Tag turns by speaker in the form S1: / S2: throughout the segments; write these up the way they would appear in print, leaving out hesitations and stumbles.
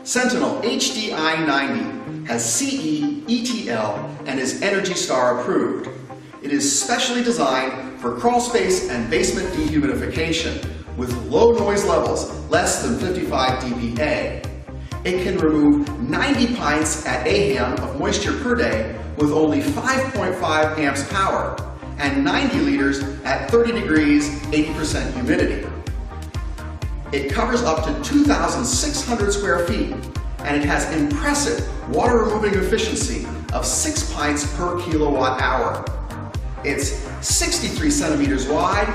S1: Sentinel HDi90 has CE, ETL, and is ENERGY STAR approved. It is specially designed for crawlspace and basement dehumidification with low noise levels, less than 55 dPa. It can remove 90 pints at AHAM of moisture per day with only 5.5 amps power and 90 liters at 30 degrees, 80% humidity. It covers up to 2,600 square feet, and it has impressive water removing efficiency of 6 pints per kilowatt hour. It's 63 centimeters wide,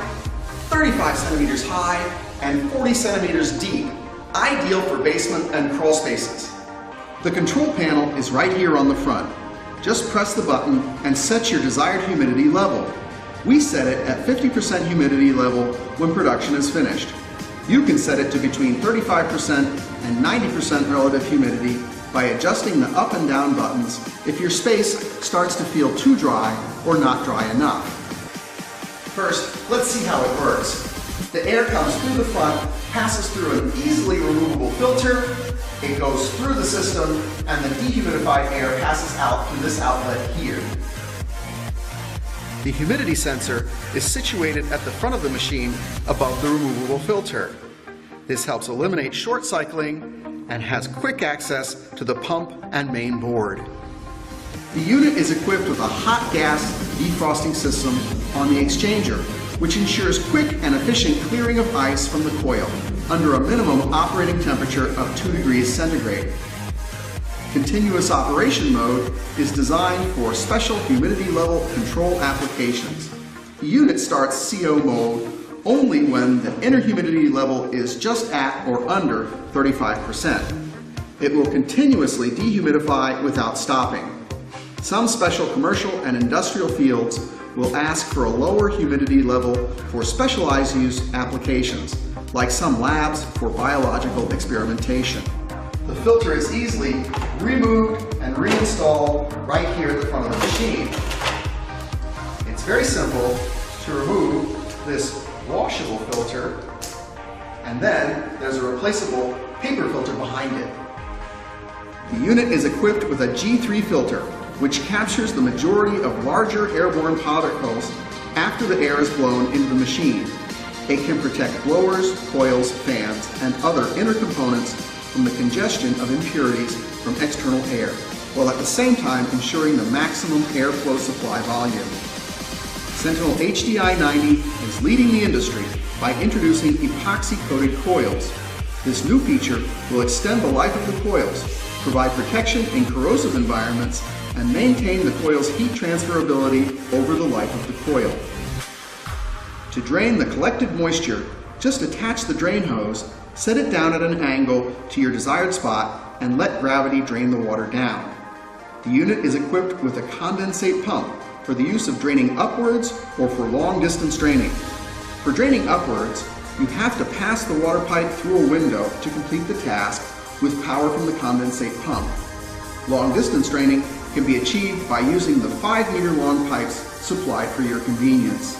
S1: 35 centimeters high, and 40 centimeters deep, ideal for basement and crawl spaces. The control panel is right here on the front. Just press the button and set your desired humidity level. We set it at 50% humidity level when production is finished. You can set it to between 35% and 90% relative humidity by adjusting the up and down buttons if your space starts to feel too dry or not dry enough. First, let's see how it works. The air comes through the front, passes through an easily removable filter, it goes through the system, and the dehumidified air passes out through this outlet here. The humidity sensor is situated at the front of the machine above the removable filter. This helps eliminate short cycling and has quick access to the pump and main board. The unit is equipped with a hot gas defrosting system on the exchanger, which ensures quick and efficient clearing of ice from the coil under a minimum operating temperature of 2 degrees centigrade. Continuous operation mode is designed for special humidity level control applications. The unit starts CO mode only when the inner humidity level is just at or under 35%. It will continuously dehumidify without stopping. Some special commercial and industrial fields will ask for a lower humidity level for specialized use applications, like some labs for biological experimentation. The filter is easily removed and reinstalled right here at the front of the machine. It's very simple to remove this washable filter, and then there's a replaceable paper filter behind it. The unit is equipped with a G3 filter, which captures the majority of larger airborne particles after the air is blown into the machine. It can protect blowers, coils, fans, and other inner components from the congestion of impurities from external air, while at the same time ensuring the maximum airflow supply volume. Sentinel HDi90 is leading the industry by introducing epoxy-coated coils. This new feature will extend the life of the coils, provide protection in corrosive environments, and maintain the coil's heat transferability over the life of the coil. To drain the collected moisture, just attach the drain hose, set it down at an angle to your desired spot, and let gravity drain the water down. The unit is equipped with a condensate pump for the use of draining upwards or for long distance draining. For draining upwards, you have to pass the water pipe through a window to complete the task with power from the condensate pump. Long distance draining can be achieved by using the 5-meter long pipes supplied for your convenience.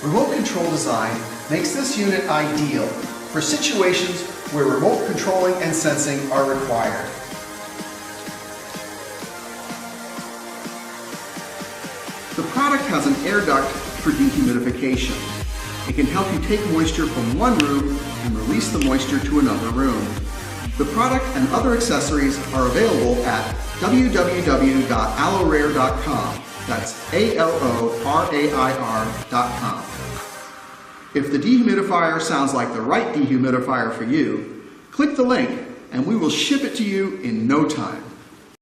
S1: Remote control design makes this unit ideal for situations where remote controlling and sensing are required. The product has an air duct for dehumidification. It can help you take moisture from one room and release the moisture to another room. The product and other accessories are available at www.alorair.com. That's ALORAIR.com. If the dehumidifier sounds like the right dehumidifier for you, click the link and we will ship it to you in no time.